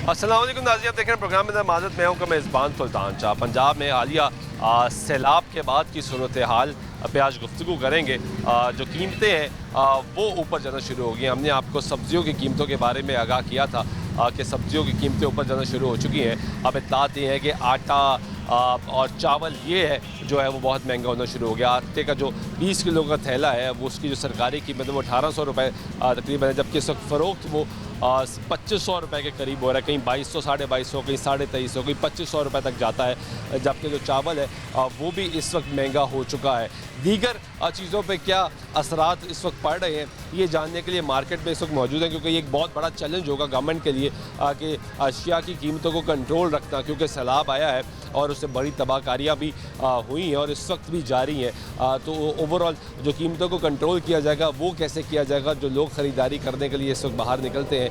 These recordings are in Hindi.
अस्सलाम वालेकुम नाज़रीन, आप देख रहे हैं प्रोग्राम में माज़रत में हूँ कि मेज़बान सुल्तान शाह। पंजाब में हालिया सैलाब के बाद की सूरत हाल पे आज गुफ्तगू करेंगे। जो कीमतें हैं वो ऊपर जाना शुरू हो गई। हमने आपको सब्ज़ियों की कीमतों के बारे में आगाह किया था कि सब्ज़ियों की कीमतें ऊपर जाना शुरू हो चुकी हैं। अब इत्तलात ये है कि आटा और चावल ये है जो है वो बहुत महंगा होना शुरू हो गया। आटे का जो 20 किलो का थैला है वो उसकी जो सरकारी कीमत है वो 1800 रुपये तकरीबन है, जबकि इस वक्त फ़रोख्त वो 2500 रुपये के करीब हो रहा है। कहीं 2200, 2250, कहीं 2350, कहीं 2500 रुपये तक जाता है। जबकि जो चावल है वो भी इस वक्त महंगा हो चुका है। दीगर चीज़ों पे क्या असरात इस वक्त पड़ रहे हैं ये जानने के लिए मार्केट में इस वक्त मौजूद है, क्योंकि ये एक बहुत बड़ा चैलेंज होगा गवर्नमेंट के लिए कि अशिया की कीमतों को कंट्रोल रखना, क्योंकि सैलाब आया है और उससे बड़ी तबाहकारियाँ भी हुई हैं और इस वक्त भी जारी हैं। तो ओवरऑल जो कीमतों को कंट्रोल किया जाएगा वो कैसे किया जाएगा, जो लोग ख़रीदारी करने के लिए इस वक्त बाहर निकलते हैं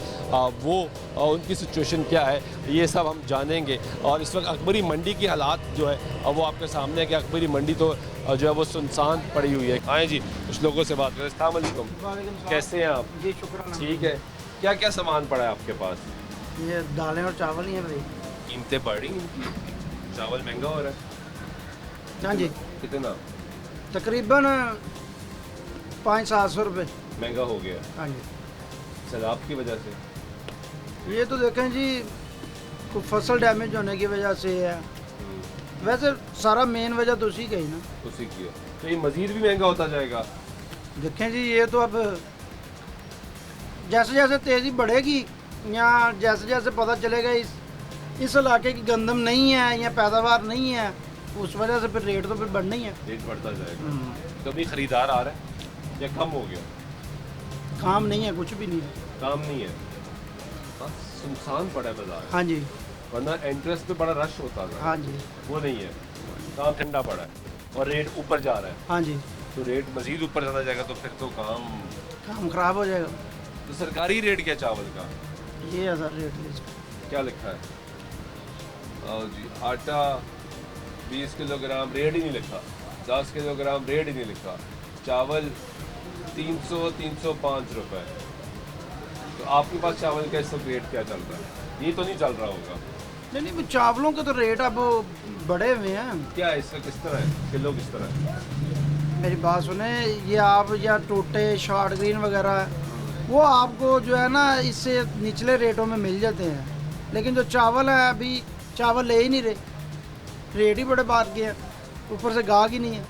वो उनकी सिचुएशन क्या है, ये सब हम जानेंगे। और इस वक्त अकबरी मंडी की हालात जो है वो आपके सामने है कि अकबरी मंडी तो जो है वो सुनसान पड़ी हुई है। आए जी कुछ लोगों से बात करें। अस्सलाम वालेकुम, कैसे हैं आप? जी शुक्र। ठीक है, क्या क्या सामान पड़ा है आपके पास? ये दालें और चावल ही हैं भाई। कीमतें बढ़ रही हैं, चावल महंगा हो रहा है। हाँ जी, कितना तकरीबन 500-700 रुपये महंगा हो गया? हाँ जी। सैलाब की वजह से? ये तो देखें जी, कुछ फसल डैमेज होने की वजह से है। वैसे सारा मेन वजह तो उसी का ही ना। उसी की है, तो ये मज़ीद भी महंगा होता जाएगा? देखें जी, ये तो अब जैसे जैसे तेज़ी बढ़ेगी या जैसे जैसे पता चलेगा इस इलाके की गंदम नहीं है या पैदावार नहीं है, उस वजह से फिर रेट तो फिर बढ़ना ही है। रेट बढ़ता जाएगा। कभी ख़रीदार आ रहा है या कम हो गया? काम नहीं है, कुछ भी नहीं है। काम नहीं है, सुनसान पड़ा है बाजार। हाँ जी, वरना एंट्रेंस पे बड़ा रश होता था। हाँ जी, वो नहीं है, काम ठंडा पड़ा है और रेट ऊपर जा रहा है। हाँ जी। तो रेट मज़ीद ऊपर जाता जाएगा तो फिर तो काम ख़राब हो जाएगा। तो सरकारी रेट क्या चावल का? ये है सर रेट लिस्ट। क्या लिखा है? जी आटा 20 किलोग्राम रेट ही नहीं लिखा, 10 किलोग्राम रेट ही नहीं लिखा। चावल 305 रुपये। तो आपके पास चावल का इस वक्त रेट क्या चल रहा है? ये तो नहीं चल रहा होगा। नहीं, वो चावलों के तो रेट अब बढ़े हुए हैं। क्या है इसका, किस तरह है किलो, किस तरह है? मेरी बात सुने, ये आप या टोटे शॉर्ट ग्रीन वगैरह वो आपको जो है ना इससे निचले रेटों में मिल जाते हैं, लेकिन जो चावल है अभी चावल ले ही नहीं रहे, रेट ही बड़े बात के हैं, ऊपर से गाहक ही नहीं है।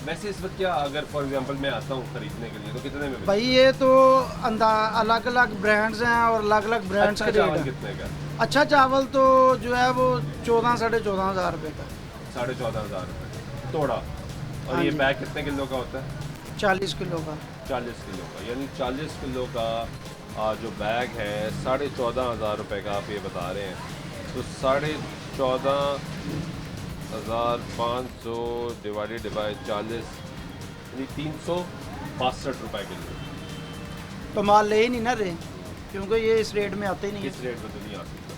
वैसे इस वक्त क्या, अगर फॉर एग्जांपल मैं आता हूँ खरीदने के लिए तो कितने में? भाई ये तो अलग अलग ब्रांड्स हैं और अलग अलग ब्रांड्स अच्छा के चावल रेट हैं। कितने का? अच्छा चावल तो जो है वो 14-14.5 हज़ार रुपये का। 14,500 रुपये तोड़ा। और हाँ ये जी। बैग कितने किलो का होता है? 40 किलो का। 40 किलो का, यानी 40 किलो का जो बैग है 14,500 रुपये का आप ये बता रहे हैं। तो 14,500 डिवाइडेड बाई 40 यानी 362 रुपये किलो। तो माल ले ही नहीं ना रहे, क्योंकि ये इस रेट में आते ही नहीं इस है। रेट में तो नहीं आ सकता,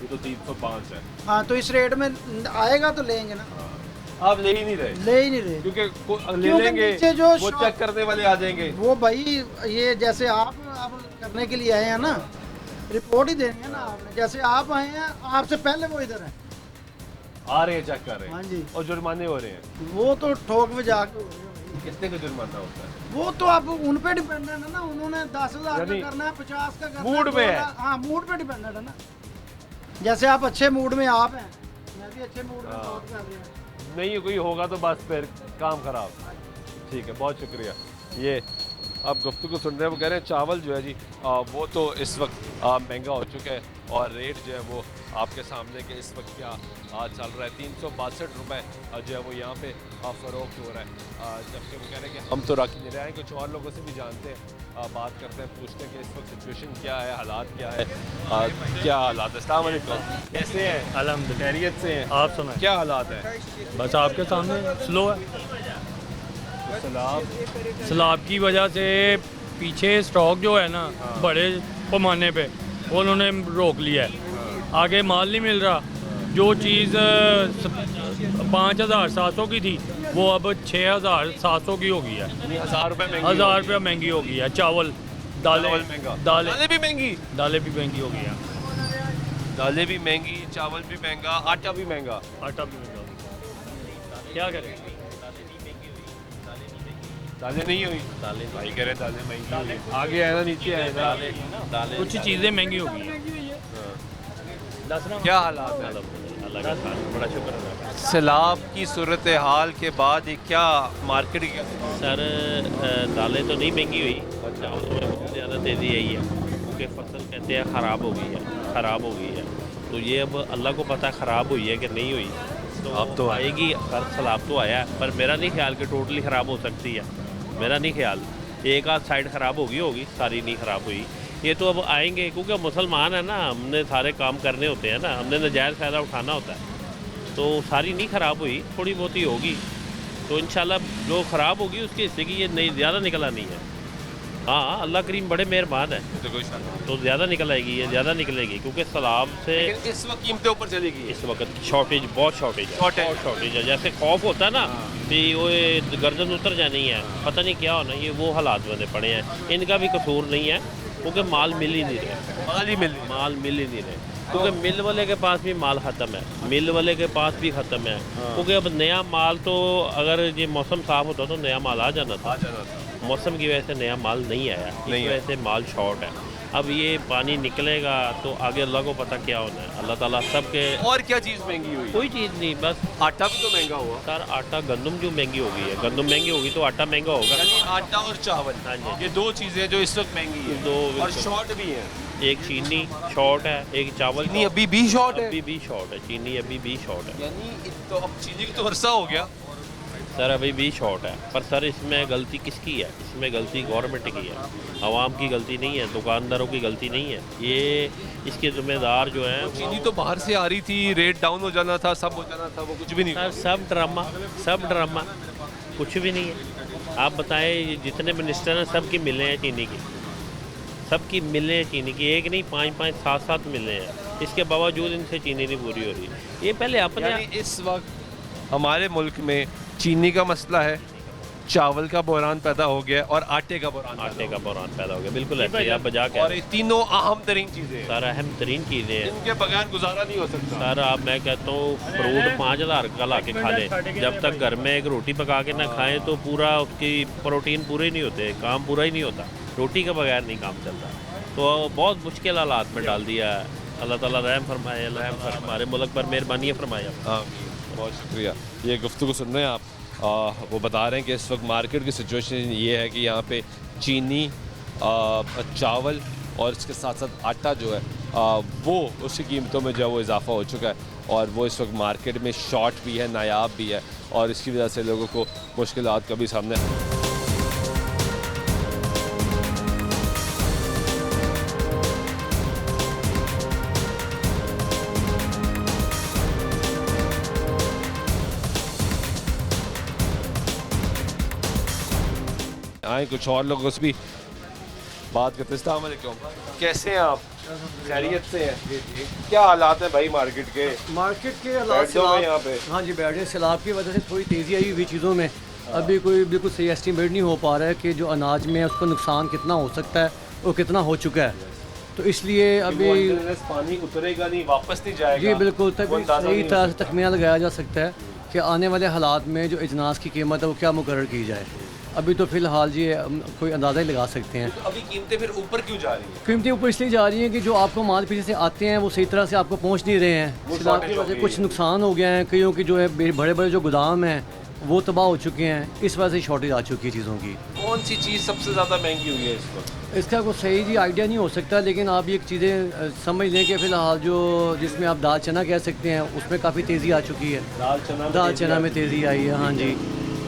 ये तो 305 है। हाँ, तो इस रेट में आएगा तो लेंगे ना। हाँ, आप ले ही नहीं रहे ले ही नहीं रहे, क्योंकि ले क्योंकि लेंगे नीचे जो वो चेक करने वाले आ जाएंगे। वो भाई ये जैसे आप अब करने के लिए आए हैं ना, रिपोर्ट ही देनी है ना आपने। जैसे आप आए हैं, आपसे पहले वो इधर है, आ रहे हैं, चेक कर रहे हैं। हाँ जी। और जुर्माने हो रहे हैं। वो तो ठोक में जाके हो रहे हैं। कितने का जुर्माना होता है? वो तो अब उन पे डिपेंडेंट है ना, उन्होंने 10,000 का यानी करना है, 50 का करना मूड है, में 2 है। लाख। हाँ, मूड पे डिपेंडेंट है ना। जैसे आप अच्छे मूड में आप हैं, मैं भी अच्छे मूड में हाँ। बात कर रही हूँ। नहीं कोई होगा तो बस फिर काम खराब। ठीक है, बहुत शुक्रिया। ये आप गुफ्तगू सुन रहे हैं, वो कह रहे हैं चावल जो है जी वो तो इस वक्त महंगा हो चुका है और रेट जो है वो आपके सामने के इस वक्त क्या चल रहा है। 362 रुपये जो है वो यहाँ पे फ़रोख्त हो रहा है। जबकि वो कह रहे हैं कि हम तो रख नहीं रहे हैं, कुछ और लोगों से भी जानते हैं, बात करते हैं, पूछते हैं कि इस वक्त सिचुएशन क्या है, हालात क्या है, क्या हालात है। अस्सलाम वालेकुम, कैसे हैं? अल्हम्दुलिल्लाह, खैरियत से हैं? आप सुनाएं। क्या हालात हैं? बस आपके सामने स्लो है। सैलाब की वजह से पीछे स्टॉक जो है ना बड़े पैमाने पे वो उन्होंने रोक लिया है, आगे माल नहीं मिल रहा। जो चीज़ 5,700 की थी वो अब 6,700 की हो गई है। 1,000 रुपये महंगी 1,000 रुपये महंगी हो गई है। चावल, दालें महंगा, दालें दालें भी महंगी। दालें भी महंगी हो गई हैं। दालें भी महंगी, चावल भी महंगा, आटा भी महंगा। आटा भी महंगा हो गया। क्या करें? दालें नहीं हुई, भाई कह रहे दालें महंगी हुई। आगे है ना, नीचे है ना, कुछ चीज़ें महंगी हो गई हैं। क्या हालात है? अल्लाह का बड़ा शुक्र है सैलाब की सूरत हाल के बाद ये क्या मार्केट की सर दालें तो नहीं महंगी हुई, चावल में बहुत ज़्यादा तेज़ी आई है क्योंकि फसल कहते हैं ख़राब हो गई है। तो ये अब अल्लाह को पता ख़राब हुई है कि नहीं हुई, तो अब तो आएगी। हर सैलाब तो आया है, पर मेरा नहीं ख्याल कि टोटली ख़राब हो सकती है। मेरा नहीं ख्याल, एक आध साइड ख़राब होगी, सारी नहीं ख़राब हुई। ये तो अब आएंगे क्योंकि मुसलमान है ना, हमने सारे काम करने होते हैं ना, हमने नजायज़ फ़ायदा उठाना होता है। तो सारी नहीं ख़राब हुई, थोड़ी बहुत ही होगी। तो इंशाल्लाह जो ख़राब होगी उसके हिस्से की ये नहीं ज़्यादा निकल आनी है। हाँ, अल्लाह करीम बड़े मेहरबान है, तो कोई शक नहीं। तो ज़्यादा निकल आएगी, ये ज़्यादा निकलेगी क्योंकि सैलाब से लेकिन इस वक्त कीमतें ऊपर चलेगी। इस वक्त शॉर्टेज, बहुत शॉर्टेज है। जैसे खौफ होता है ना कि वो गर्दन उतर जानी है, पता नहीं क्या होना, ये वो हालात बने पड़े हैं। इनका भी कसूर नहीं है क्योंकि माल मिल ही नहीं रहे, माल मिल ही नहीं रहे क्योंकि मिल वाले के पास भी माल ख़त्म है, मिल वाले के पास भी ख़त्म है। क्योंकि अब नया माल तो अगर ये मौसम साफ़ होता तो नया माल आ जाना था। मौसम की वजह से नया माल नहीं आया, इस वजह से माल शॉर्ट है। अब ये पानी निकलेगा तो आगे अल्लाह को पता क्या होना है। अल्लाह ताला सबके। और क्या चीज़ महंगी हुई? कोई चीज़ नहीं, बस आटा भी तो महंगा हुआ सर। आटा, गंदम जो महंगी हो गई है, गंदम महंगी होगी तो आटा महंगा होगा। यानी आटा और चावल, हाँ जी। ये दो चीज़ें जो इस वक्त महंगी है, दो और बिल्कुल। शॉर्ट भी है। एक चीनी शॉर्ट है, एक चावल चीनी अभी भी शॉर्ट है। अभी भी शॉर्ट है, चीनी अभी भी शॉर्ट है यानी तो अब चीनी की तो वर्षा हो गया सर, अभी भी शॉर्ट है। पर सर इसमें गलती किसकी है? इसमें गलती गवर्नमेंट की है, आवाम की गलती नहीं है, दुकानदारों की गलती नहीं है। ये इसके ज़िम्मेदार जो हैं चीनी तो बाहर से आ रही थी, रेट डाउन हो जाना था, सब हो जाना था, वो कुछ भी नहीं। सर सब ड्रामा, कुछ भी नहीं है। आप बताएं, जितने मिनिस्टर हैं सबकी मिले हैं चीनी की, सबकी मिले हैं चीनी की, एक नहीं 5-5 7-7 मिले हैं। इसके बावजूद इनसे चीनी नहीं पूरी हो रही। ये पहले अपने यानी इस वक्त हमारे मुल्क में चीनी का मसला है, चावल का बहरान पैदा हो गया और आटे का बहरान पैदा हो गया। बिल्कुल ऐसे आप बजा के, और ये तीनों अहम तरीन चीज़ें हैं, सर अहम तरीन चीज़ें हैं। इनके बगैर गुजारा नहीं हो सकता। सर आप, मैं कहता हूँ फ्रूट 5000 का ला के खा लें, जब तक घर में एक रोटी पका के ना खाएं तो पूरा उसकी प्रोटीन पूरे नहीं होते, काम पूरा ही नहीं होता। रोटी के बगैर नहीं काम चलता। तो बहुत मुश्किल हालात में डाल दिया है। अल्लाह ताला रहम फरमाए, हमारे मुल्क पर मेहरबानी फरमाए। बहुत शुक्रिया। ये गुफ्तगू सुन रहे हैं आप, वो बता रहे हैं कि इस वक्त मार्केट की सिचुएशन ये है कि यहाँ पे चीनी, चावल और इसके साथ साथ आटा जो है वो उसकी कीमतों में जो है वो इजाफा हो चुका है और वो इस वक्त मार्केट में शॉर्ट भी है, नायाब भी है और इसकी वजह से लोगों को मुश्किलात का भी सामने। आए कुछ और लोगों से भी बात करते हैं। अस्सलाम वालेकुम, कैसे हैं आप? खैरियत से हैं? क्या हालात हैं भाई मार्केट के? मार्केट के हालात यहाँ पे। हाँ जी, बैठे। सैलाब की वजह से थोड़ी तेज़ी आई हुई चीज़ों में। अभी कोई बिल्कुल सही एस्टीमेट नहीं हो पा रहा है कि जो अनाज में उसको नुकसान कितना हो सकता है और कितना हो चुका है। तो इसलिए अभी पानी उतरेगा नहीं, वापस नहीं जाएगा। जी बिल्कुल, तभी सही तरह से तखमीना लगाया जा सकता है कि आने वाले हालात में जो इजनास की कीमत है वो क्या मुकर्रर की जाए। अभी तो फ़िलहाल जी कोई अंदाज़ा ही लगा सकते हैं। तो अभी कीमतें फिर ऊपर क्यों जा रही हैं? कीमतें ऊपर इसलिए जा रही हैं कि जो आपको माल पीछे से आते हैं वो सही तरह से आपको पहुंच नहीं रहे हैं। सैलाब की वजह से कुछ नुकसान हो गया है, कईयों की जो है बड़े बड़े जो गोदाम हैं वो तबाह हो चुके हैं। इस वजह से शॉर्टेज आ चुकी है चीज़ों की। कौन सी चीज़ सबसे ज़्यादा महंगी हुई है इस वक्त? इसका कोई सही जी आइडिया नहीं हो सकता, लेकिन आप ये चीज़ें समझ लें कि फ़िलहाल जो जिसमें आप दाल चना कह सकते हैं उसमें काफ़ी तेज़ी आ चुकी है। दाल चना में तेज़ी आई है, हाँ जी।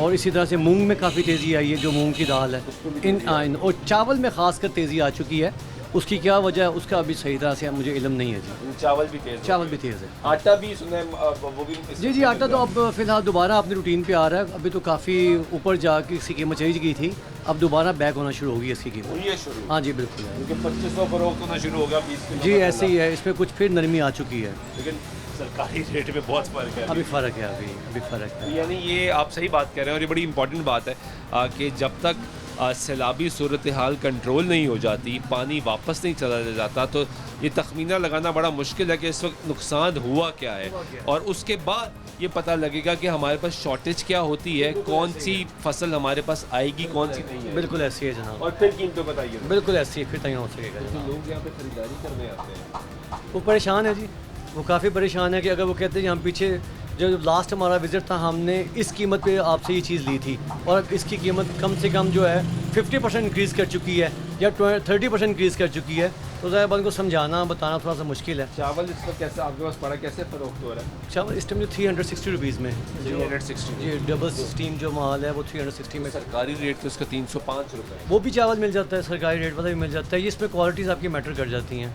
और इसी तरह से मूंग में काफ़ी तेज़ी आई है, जो मूंग की दाल है। और चावल में ख़ासकर तेज़ी आ चुकी है। उसकी क्या वजह है उसका अभी सही तरह से मुझे इल्म नहीं है जी। चावल भी तेज़ है। आटा भी सुना है, वो भी जी आटा तो अब फ़िलहाल दोबारा अपनी रूटीन पे आ रहा है। अभी तो काफ़ी ऊपर जाके इसकी कीमत चली गई थी, अब दोबारा बैक होना शुरू होगी इसकी कीमत। हाँ जी बिल्कुल है, 2500 फरोख्त होना शुरू होगा 20 जी ऐसे ही है। इसमें कुछ फिर नरमी आ चुकी है, लेकिन सरकारी रेट में बहुत फ़र्क है। अभी फ़र्क है, अभी फ़र्क है। यानी ये आप सही बात कह रहे हैं और ये बड़ी इंपॉर्टेंट बात है कि जब तक सैलाबी सूरत हाल कंट्रोल नहीं हो जाती, पानी वापस नहीं चला जाता, तो ये तखमीना लगाना बड़ा मुश्किल है कि इस वक्त नुकसान हुआ क्या है, और उसके बाद ये पता लगेगा कि हमारे पास शॉर्टेज क्या होती है, कौन सी फसल हमारे पास आएगी, कौन सी नहीं है। बिल्कुल ऐसी है जनाब, और फिर कीमतें बताइए। बिल्कुल ऐसी है, फिर तय हो सकेगा तो जनाब। लोग यहाँ पे खरीदारी करने आते हैं, वो परेशान है जी, वो काफ़ी परेशान है कि अगर वो कहते हैं हम पीछे जो लास्ट हमारा विज़िट था हमने इस कीमत पे आपसे ये चीज़ ली थी और इसकी कीमत कम से कम जो है 50% इंक्रीज़ कर चुकी है या 30% इंक्रीज़ कर चुकी है, तो ज़ाहिर बात को समझाना बताना थोड़ा सा मुश्किल है। चावल इस वक्त कैसे आपके पास पड़ा, कैसे फरोख्त हो रहा है? चावल इस टाइम जो 360 रुपीज़ में 360 जी, डबल स्टीम जो माल है वो 360 में, सरकारी रेट तो इसका 305 रुपये है। वो भी चावल मिल जाता है, सरकारी रेट वाला भी मिल जाता है। ये इसमें क्वालिटीज़ आपकी मैटर कर जाती हैं,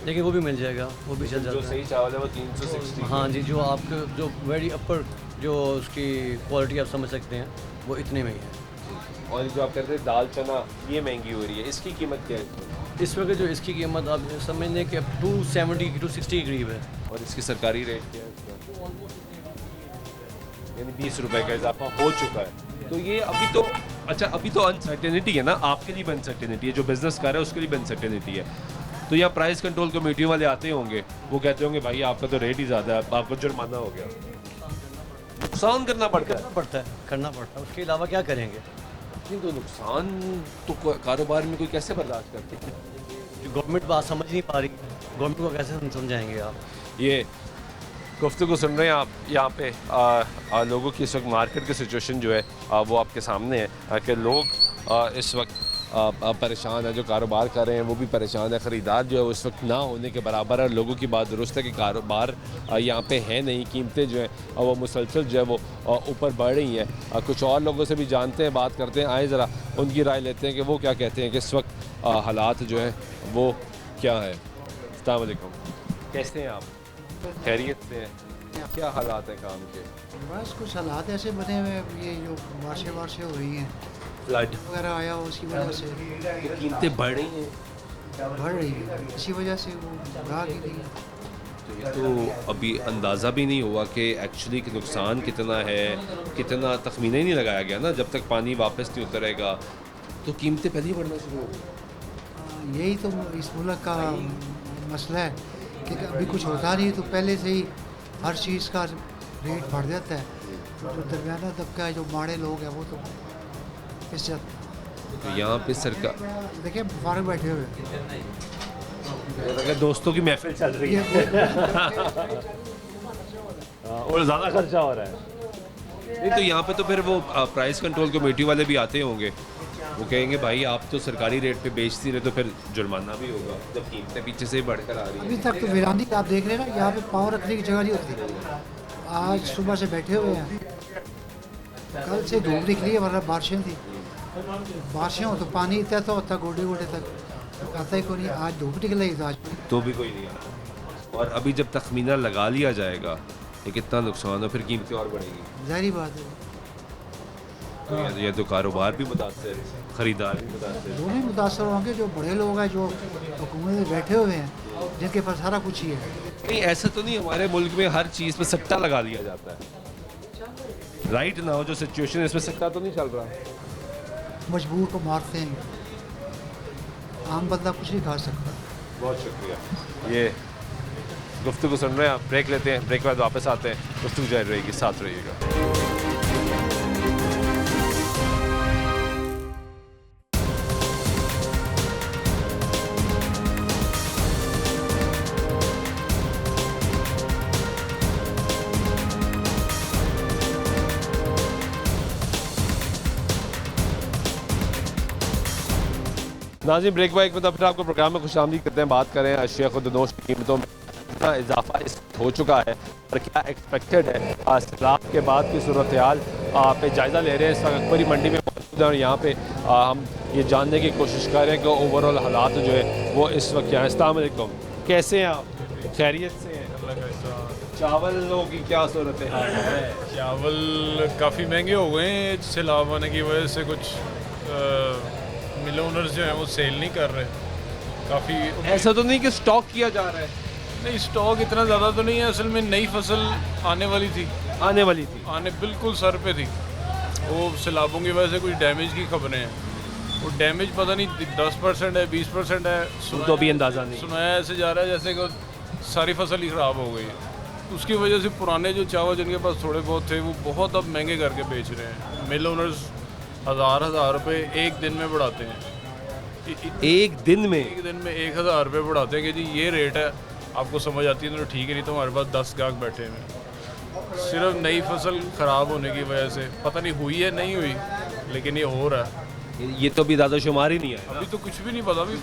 लेकिन वो भी मिल जाएगा, वो भी चल जो जाता है। सही चावल है वो 360। हाँ जी, जो आपके जो वेरी अपर जो उसकी क्वालिटी आप समझ सकते हैं वो इतने में ही है। और जो आप कहते हैं दाल चना ये महंगी हो रही है, इसकी कीमत क्या है? इस वक्त जो इसकी कीमत आप समझ लें कि 270 260 के करीब है। और इसकी सरकारी रेट क्या है इसका? यानी 20 रुपए का इजाफा हो चुका है। तो ये अभी तो अच्छा, अभी तो अनसर्टेनिटी है ना, आपके लिए भी अनसर्टेनिटी है, जो बिजनेस कर रहा है उसके लिए भी अनसर्टेनिटी है। तो यहाँ प्राइस कंट्रोल कमेटी वाले आते होंगे, वो कहते होंगे भाई आपका तो रेट ही ज़्यादा है, आपको जुर्माना हो गया। नुकसान करना पड़ता है, करना पड़ता है, उसके अलावा क्या करेंगे? लेकिन तो नुकसान तो कारोबार में कोई कैसे बर्दाश्त करते हैं? जो गवर्नमेंट बात समझ नहीं पा रही, गवर्नमेंट को कैसे समझाएंगे आप? ये गुफ्तगू सुन रहे हैं आप, यहाँ पे लोगों की इस वक्त मार्केट की सिचुएशन जो है वो आपके सामने है कि लोग इस वक्त परेशान है, जो कारोबार कर रहे हैं वो भी परेशान है, ख़रीदार जो है वो इस वक्त ना होने के बराबर है। लोगों की बात दुरुस्त है कि कारोबार यहाँ पे है नहीं, कीमतें जो हैं वो मुसलसल जो है वो ऊपर बढ़ रही हैं। कुछ और लोगों से भी जानते हैं, बात करते हैं, आए ज़रा उनकी राय लेते हैं कि वो क्या कहते हैं कि इस वक्त हालात जो हैं वो क्या है। अस्सलाम वालेकुम, कैसे हैं आप? खैरियत से हैं? क्या हालात हैं काम के? बस कुछ हालात ऐसे बने हुए हैं, ये जो बारिशें हो रही हैं, फ्लड वगैरह आया हो उसकी वजह से कीमतें बढ़ रही हैं, बढ़ रही है, इसी वजह से वो बढ़ा की रही है। तो अभी अंदाज़ा भी नहीं हुआ कि एक्चुअली नुकसान कितना है, कितना तखमीना ही नहीं लगाया गया ना। जब तक पानी वापस नहीं उतरेगा तो कीमतें पहले ही बढ़ना शुरू हो गई। यही तो इस मुल्क का मसला है कि अभी कुछ होता नहीं तो पहले से ही हर चीज़ का रेट बढ़ जाता है। तो जो दरमियाना तबका है, जो माड़े लोग हैं, वो तो इस तो यहाँ पे सरकार देखिए फारग बैठे हुए अगर दोस्तों की महफिल चल रही है और ज़्यादा खर्चा हो रहा है। नहीं तो यहाँ पे तो फिर वो प्राइस कंट्रोल कमेटी वाले भी आते होंगे, वो कहेंगे भाई आप तो सरकारी रेट पे बेचती रहे, तो फिर जुर्माना भी होगा जब कीमतें पीछे से ही बढ़कर आ रही अभी हैं। तक तो वीरानी आप देख रहे हैं ना, यहाँ पे पाँव रखने की जगह नहीं होती। आज सुबह से बैठे हुए हैं, कल से धूप निकली है, वरना बारिशें थी। बारिशें हो तो पानी इतना तो होता गोडे गोडे तक, तो आता ही कोई नहीं। आज धूप निकल रही तो आज तो भी कोई नहीं आया। और अभी जब तखमीना लगा लिया जाएगा कि कितना नुकसान हो, फिर कीमतें और बढ़ेंगी। जाहिर बात है, तो ये तो कारोबार भी मुतासर, खरीदार भी मुतासर। दोनों ही मुतासर होंगे। जो बड़े लोग हैं, जो हुकूमत में बैठे हुए हैं, जिनके पास सारा कुछ ही है। नहीं ऐसा तो नहीं हमारे मुल्क में हर चीज़ पे सट्टा लगा दिया जाता है, राइट ना हो जो सिचुएशन है इसमें सट्टा तो नहीं चल रहा। मजबूर को मारते हैं, आम बंदा कुछ नहीं खा सकता। बहुत शुक्रिया। ये गुफ्तगू सुन रहे हैं आप, ब्रेक लेते हैं, ब्रेक के बाद वापस आते हैं, गुफ्तगू जारी रहेगी, साथ रहिएगा। नाज़रीन, ब्रेक बाइक में तो फिर आपको प्रोग्राम में खुशामदीद करते हैं। बात करें अशिया खुदनोश की कीमतों में कितना इजाफा इस हो चुका है और क्या एक्सपेक्टेड है। सैलाब के बाद की सूरत हाल पे जायज़ा ले रहे हैं। इस वक्त अकबरी मंडी में मौजूद हैं और यहाँ पे हम ये जानने की कोशिश कर रहे हैं कि ओवरऑल हालात जो है वो इस वक्त क्या है। अस्सलाम वालेकुम, कैसे हैं आप? खैरियत से हैं? चावलों की क्या सूरत है? चावल काफ़ी महंगे हो गए हैं, सैलाब आने की वजह से। कुछ मिल ओनर्स जो हैं वो सेल नहीं कर रहे काफ़ी। ऐसा तो नहीं कि स्टॉक किया जा रहा है? नहीं, स्टॉक इतना ज़्यादा तो नहीं है। असल में नई फसल आने वाली थी, आने वाली थी, आने बिल्कुल सर पे थी। वो सैलाबों की वजह से कुछ डैमेज की खबरें हैं, वो डैमेज पता नहीं 10% है 20% है, तो अभी अंदाज़ा नहीं। सुनाया ऐसे जा रहा है जैसे कि सारी फसल ही ख़राब हो गई है। उसकी वजह से पुराने जो चावल जिनके पास थोड़े बहुत थे वो बहुत अब महंगे करके बेच रहे हैं। मिल ओनर्स हज़ार रुपये एक दिन में बढ़ाते हैं। एक दिन में 1000 रुपये बढ़ाते हैं कि जी ये रेट है, आपको समझ आती है तो ठीक है, नहीं तो हमारे पास 10 गाहक बैठे हैं। सिर्फ नई फसल ख़राब होने की वजह से, पता नहीं हुई है नहीं हुई, लेकिन ये हो रहा है। ये तो अभी ज़्यादा शुमारी नहीं है। अभी तो कुछ भी नहीं पता, अभी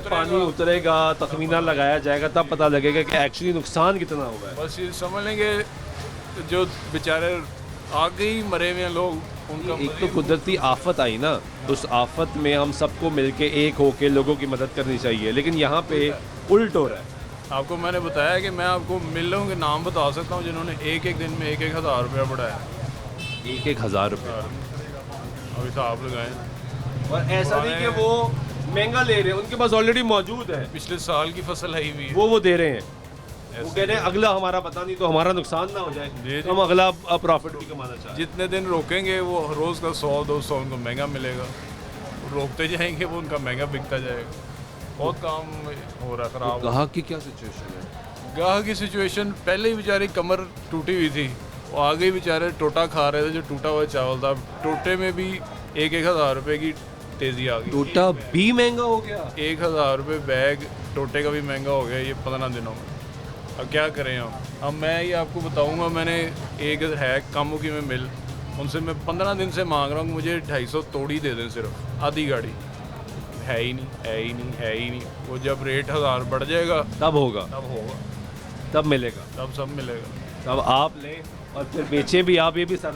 पानी उतरेगा, तखमीना लगाया जाएगा, तब पता लगेगा कि एक्चुअली नुकसान कितना हुआ है। बस ये समझ लेंगे जो बेचारे आगे ही मरे हुए हैं लोग, उनका एक तो कुदरती आफत आई ना, उस आफत में हम सबको मिलके एक होके लोगों की मदद करनी चाहिए, लेकिन यहाँ पे उल्ट हो रहा है। आपको मैंने बताया कि मैं आपको मिलों के नाम बता सकता हूँ जिन्होंने एक दिन में 1,000 रुपया बढ़ाया। 1,000 रुपये अभी तो आप लगाएं। और ऐसा नहीं कि वो महंगा ले रहे हैं, उनके पास ऑलरेडी मौजूद है, पिछले साल की फसल आई हुई है, वो दे रहे हैं। वो कह रहे हैं अगला हमारा पता नहीं तो हमारा नुकसान ना हो जाए, तो हम अगला प्रॉफिट भी कमाना चाहते हैं। जितने दिन रोकेंगे वो रोज़ का 100-200 उनको महंगा मिलेगा, रोकते जाएंगे वो उनका महंगा बिकता जाएगा। बहुत काम हो रहा ख़राब। ग्राहक की क्या सिचुएशन है? गाहक की सिचुएशन पहले ही बेचारी कमर टूटी हुई थी, वो आगे ही बेचारे टोटा खा रहे थे, जो टूटा हुआ चावल था। टोटे में भी 1,000 रुपये की तेज़ी आ गई। टोटा भी महंगा हो गया, 1,000 रुपये बैग टोटे का भी महंगा हो गया ये 15 दिनों में। अब क्या करें हम? अब मैं ये आपको बताऊंगा, मैंने एक है कामुकी में मिल, उनसे मैं 15 दिन से मांग रहा हूँ, मुझे 250 तोड़ी दे दें, सिर्फ आधी गाड़ी। है ही नहीं। वो जब रेट 1000 बढ़ जाएगा तब होगा, तब मिलेगा, तब सब मिलेगा, तब आप लें और फिर बेचें भी आप, ये भी सर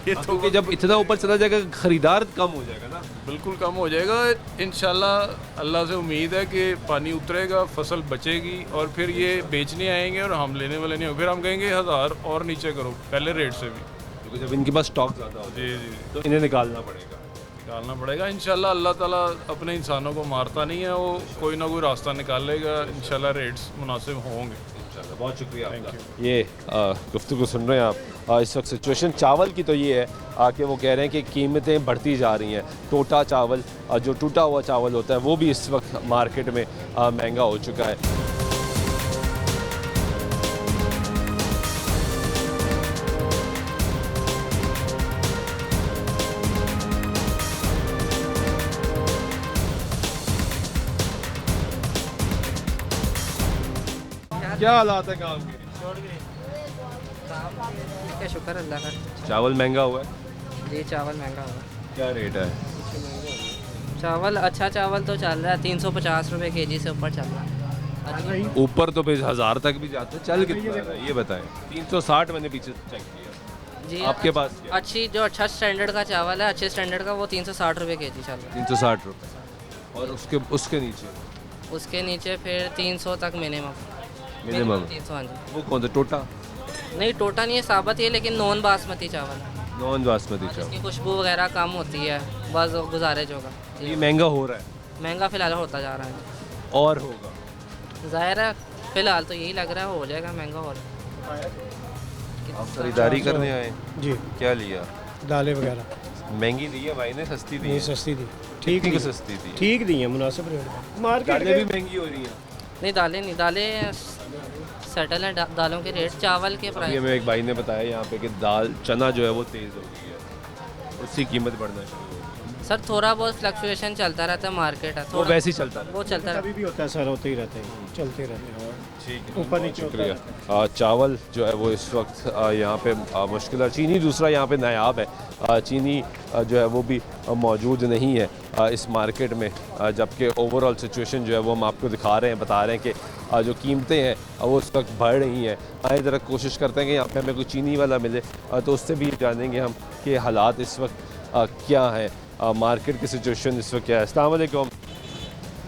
ये तो कि जब इतना ऊपर चला जाएगा खरीदार कम हो जाएगा ना। बिल्कुल कम हो जाएगा इंशाल्लाह। अल्लाह से उम्मीद है कि पानी उतरेगा, फसल बचेगी और फिर ये बेचने आएंगे और हम लेने वाले नहीं हो। फिर हम कहेंगे 1000 और नीचे करो पहले रेट से भी, क्योंकि जब इनके पास स्टॉक ज़्यादा हो जी तो इन्हें निकालना पड़ेगा। इंशाल्लाह। अल्लाह ताला अपने इंसानों को मारता नहीं है, वो कोई ना कोई रास्ता निकालेगा। इंशाल्लाह रेट्स मुनासिब होंगे। बहुत शुक्रिया आपका। ये गुफ्तगू सुन रहे हैं आप। इस वक्त सिचुएशन चावल की तो ये है कि वो कह रहे हैं कि कीमतें बढ़ती जा रही हैं। टोटा चावल, जो टूटा हुआ चावल होता है, वो भी इस वक्त मार्केट में महंगा हो चुका है। क्या हालात है काम के? क्या शुक्र अल्लाह का। चावल महंगा हुआ है जी, चावल महंगा हुआ है। क्या रेट है? चावल अच्छा चावल तो चल रहा है 350 रुपये kg से ऊपर चल रहा है। ऊपर तो फिर 1000 तक भी जाते हैं। चल कितना है ये बताएं? 360 मैंने पीछे चेक किया। जी आपके पास क्या? अच्छी जो अच्छा स्टैंडर्ड का चावल है, अच्छे स्टैंडर्ड का, वो 360 रुपये kg चल रहा है। 360 रुपये। और उसके नीचे? उसके नीचे फिर 300 तक मिनिमम 300। हाँ जी। वो कौन सा टोटा? नहीं, टोटा नहीं है, साबत ही है, लेकिन नॉन बासमती चावल है। नॉन बासमती चावल। इसकी खुशबू वगैरह कम होती है, बस गुजारे होगा। ये महंगा हो रहा है? महंगा फ़िलहाल होता जा रहा है और होगा ज़ाहिर है। फ़िलहाल तो यही लग रहा है हो जाएगा महंगा। और आप खरीदारी करने आए? जी। क्या लिया? दालें वगैरह महंगी दी है भाई ने, सस्ती दी नहीं, है? सस्ती थी, ठीक कितनी दी, की सस्ती दी? ठीक दी है, मुनासिब रेट में। मार्केट दालें के भी महंगी हो रही हैं। नहीं, दालें नहीं, दालें सेटल हैं। दालों के रेट, चावल के अभी प्राइस। हमें एक भाई ने बताया यहाँ पे कि दाल चना जो है वो तेज़ हो गई है, उसकी कीमत बढ़ना शुरू हो गई। सर थोड़ा बहुत फ्लक्चुएशन चलता रहता है, मार्केट है वो थोड़ा, वैसे ही चलता है। वो चलता कभी रहता भी होता है सर, होते ही रहते हैं, चलते रहते हैं। ठीक है, ऊपर नीचे होता शुक्रिया। चावल जो है वो इस वक्त यहाँ पे मुश्किल है। चीनी दूसरा यहाँ पे नायाब है। चीनी जो है वो भी मौजूद नहीं है इस मार्केट में, जबकि ओवरऑल सिचुएशन जो है वो हम आपको दिखा रहे हैं, बता रहे हैं कि जो कीमतें हैं वो इस वक्त बढ़ रही हैं। आए ज़रा कोशिश करते हैं कि यहाँ पे हमें कोई चीनी वाला मिले तो उससे भी जानेंगे हम कि हालात इस वक्त क्या हैं, मार्केट की सिचुएशन इस वक्त क्या है। अस्सलाम वालेकुम,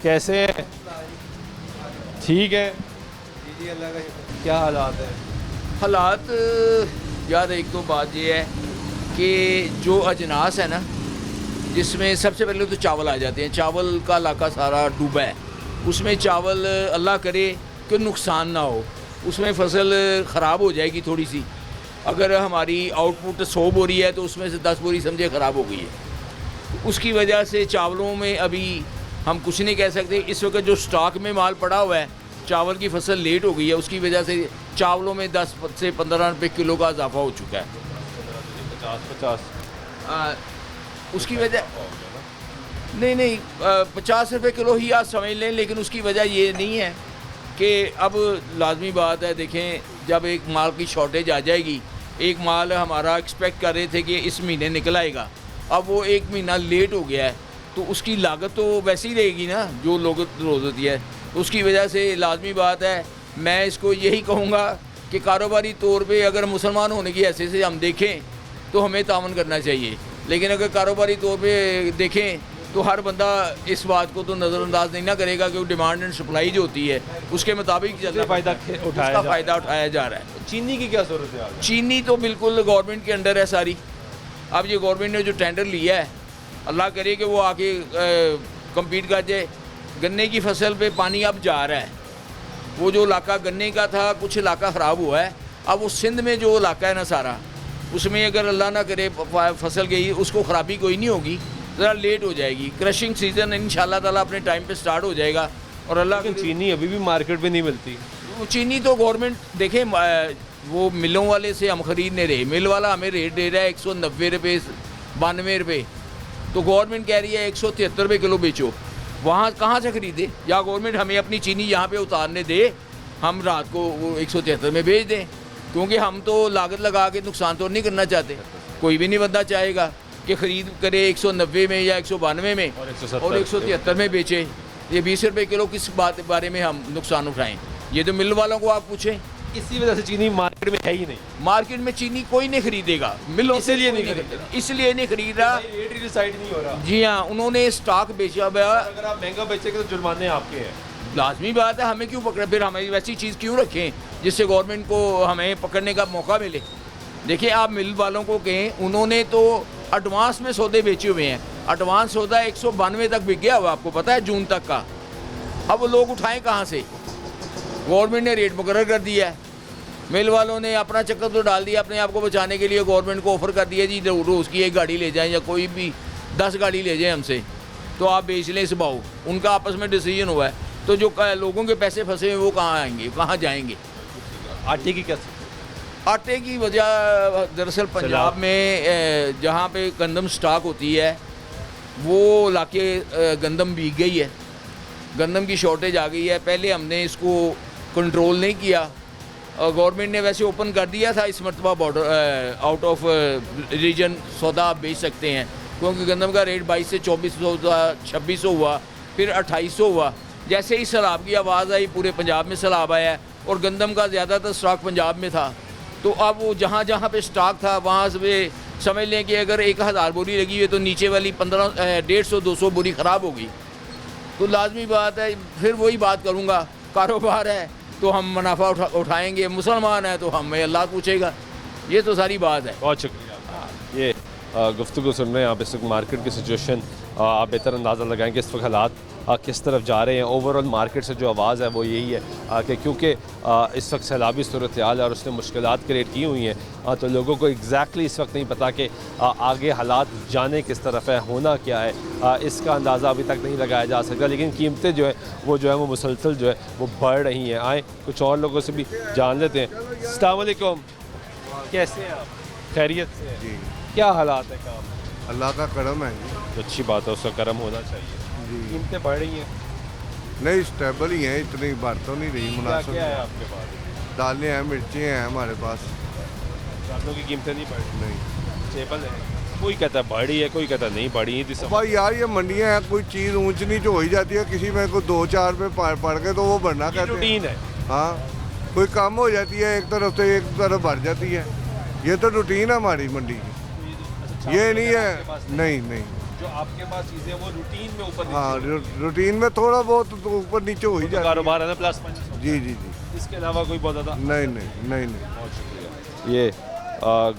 कैसे हैं? ठीक है जी, अल्लाह का शुक्र। क्या हालात हैं? हालात यार, एक तो बात ये है कि जो अजनास है ना, जिसमें सबसे पहले तो चावल आ जाते हैं। चावल का इलाका सारा डूबा है, उसमें चावल अल्लाह करे कि नुकसान ना हो, उसमें फसल ख़राब हो जाएगी थोड़ी सी। अगर हमारी आउटपुट 100 बोरी है तो उसमें से 10 बोरी समझे ख़राब हो गई है। उसकी वजह से चावलों में अभी हम कुछ नहीं कह सकते। इस वक्त जो स्टॉक में माल पड़ा हुआ है, चावल की फसल लेट हो गई है, उसकी वजह से चावलों में 10 से 15 रुपये किलो का इजाफा हो चुका है। 50 उसकी वजह नहीं 50 रुपये किलो ही आज समझ लें, लेकिन उसकी वजह ये नहीं है कि अब लाजमी बात है, देखें जब एक माल की शॉर्टेज आ जाएगी, एक माल हमारा एक्सपेक्ट कर रहे थे कि इस महीने निकल आएगा, अब वो 1 महीना लेट हो गया है, तो उसकी लागत तो वैसी रहेगी ना जो लागत रोज़ होती है। तो उसकी वजह से लाजमी बात है, मैं इसको यही कहूँगा कि कारोबारी तौर पे अगर मुसलमान होने की हैसियत से हम देखें तो हमें तावन करना चाहिए, लेकिन अगर कारोबारी तौर पे देखें तो हर बंदा इस बात को तो नज़रअंदाज नहीं ना करेगा कि वो डिमांड एंड सप्लाई जो होती है उसके मुताबिक फ़ायदा उठाया जा रहा है। चीनी की क्या ज़रूरत है? चीनी तो बिल्कुल गवर्नमेंट के अंडर है सारी। अब ये गवर्नमेंट ने जो टेंडर लिया है, अल्लाह करे कि वो आके कम्पीट कर जाए। गन्ने की फसल पे पानी अब जा रहा है, वो जो इलाका गन्ने का था कुछ इलाका ख़राब हुआ है, अब वो सिंध में जो इलाका है ना सारा, उसमें अगर अल्लाह ना करे फसल गई उसको ख़राबी कोई नहीं होगी, ज़रा लेट हो जाएगी। क्रशिंग सीज़न इंशाल्लाह ताला अपने टाइम पे स्टार्ट हो जाएगा। और अल्लाह लेकिन चीनी अभी भी मार्केट में नहीं मिलती। वो चीनी तो गवर्नमेंट देखें, वो मिलों वाले से हम ख़रीद नहीं रहे, मिल वाला हमें रेट दे रहा है 190 रुपये 92 रुपये, तो गवर्नमेंट कह रही है 173 रुपये किलो बेचो। वहाँ कहाँ से ख़रीदे? या गवर्नमेंट हमें अपनी चीनी यहाँ पे उतारने दे, हम रात को वो 173 में बेच दें, क्योंकि हम तो लागत लगा के नुकसान तो नहीं करना चाहते। कोई भी नहीं बंदा चाहेगा कि ख़रीद करे 190 में या 192 में और 173 में बेचे। ये 20 रुपये किलो किस बारे में हम नुकसान उठाएं? ये तो मिल वालों को आप पूछें। इसी वजह से चीनी मार्केट में है ही नहीं। मार्केट में चीनी कोई नहीं खरीदेगा, मिलों इसलिए नहीं खरीद, इसलिए नहीं खरीद रहा, रेट ही डिसाइड नहीं हो रहा। जी हाँ, उन्होंने स्टॉक बेचा हुआ। अगर आप महंगा बेचेंगे तो जुर्माने आपके हैं। लाजमी बात है, हमें क्यों पकड़े? फिर हमें वैसी चीज़ क्यों रखें जिससे गवर्नमेंट को हमें पकड़ने का मौका मिले? देखिए, आप मिल वालों को कहें, उन्होंने तो एडवांस में सौदे बेचे हुए हैं। एडवांस सौदा 192 तक बिक गया हुआ, आपको पता है, जून तक का। अब वो लोग उठाएं कहाँ से? गवर्नमेंट ने रेट मुकर्रर कर दिया है, मिल वालों ने अपना चक्कर तो डाल दिया अपने आप को बचाने के लिए। गवर्नमेंट को ऑफ़र कर दिया जी रोज़ की 1 गाड़ी ले जाएं या कोई भी 10 गाड़ी ले जाएं हमसे, तो आप बेच लें इस भाव। उनका आपस में डिसीजन हुआ है, तो जो लोगों के पैसे फंसे हुए वो कहाँ आएंगे, कहाँ जाएंगे? आटे की कैसे? आटे की वजह दरअसल पंजाब में जहाँ पे गंदम स्टॉक होती है वो इलाके गंदम बिक गई है, गंदम की शॉर्टेज आ गई है। पहले हमने इसको कंट्रोल नहीं किया, गवर्नमेंट ने वैसे ओपन कर दिया था इस मरतबा बॉर्डर आउट ऑफ रीजन सौदा आप बेच सकते हैं, क्योंकि गंदम का रेट 22 से 2400 हुआ, 2600 हुआ, फिर 2800 हुआ। जैसे ही सैलाब की आवाज़ आई, पूरे पंजाब में सैलाब आया और गंदम का ज़्यादातर स्टॉक पंजाब में था, तो अब वो जहाँ जहाँ पे स्टॉक था वहाँ से समझ लें कि अगर 1000 बोरी लगी हुई है तो नीचे वाली 150-200 बोरी ख़राब होगी। तो लाजमी बात है, फिर वही बात करूँगा, कारोबार है तो हम मुनाफा उठाएंगे, मुसलमान है तो हमें अल्लाह पूछेगा। ये तो सारी बात है। बहुत शुक्रिया। ये गुफ्तगू सुन रहे हैं आप, इस वक्त मार्केट की सिचुएशन आप बेहतर अंदाज़ा लगाएंगे इस वक्त हालात किस तरफ जा रहे हैं। ओवरऑल मार्केट से जो आवाज़ है वो यही है कि क्योंकि इस वक्त सैलाबी सूरत हाल है और उसने मुश्किलात क्रिएट की हुई हैं, तो लोगों को एग्जैक्टली इस वक्त नहीं पता कि आगे हालात जाने किस तरफ है, होना क्या है, इसका अंदाज़ा अभी तक नहीं लगाया जा सकता। लेकिन कीमतें जो है वो मुसलसल जो है वो बढ़ रही हैं। आए कुछ और लोगों से भी जान लेते हैं। अस्सलाम वालेकुम, कैसे हैं आप? खैरियत से जी? क्या हालात है काम? अल्लाह का करम है जी। तो अच्छी बात है, उसका करम होना चाहिए। कीमतें बढ़ रही हैं? नहीं, स्टेबल ही हैं, इतनी बढ़ तो नहीं रही। मुनासिब क्या है आपके पास? दालें हैं, मिर्चें हैं हमारे पास। दालों की कीमतें नहीं बढ़ रही? नहीं, स्टेबल है। कोई कहता है बढ़ी है, कोई कहता है नहीं बढ़ी है। भाई यार, ये मंडियाँ हैं, कोई चीज़ ऊंच नीच हो ही जाती है, किसी में कोई 2-4 रुपये पड़ के तो वो बढ़ना कहते हैं। रूटीन है। हाँ, कोई कम हो जाती है एक तरफ से, एक तरफ बढ़ जाती है। ये तो रूटीन है हमारी मंडी की। ये नहीं है, नहीं जो आपके पास चीज़ें वो रूटीन में ऊपर, हाँ, रूटीन में थोड़ा बहुत तो ऊपर नीचे हो ही जाता है। कारोबार है ना प्लस। जी। इसके अलावा कोई बहुत ज़्यादा नहीं। बहुत शुक्रिया। ये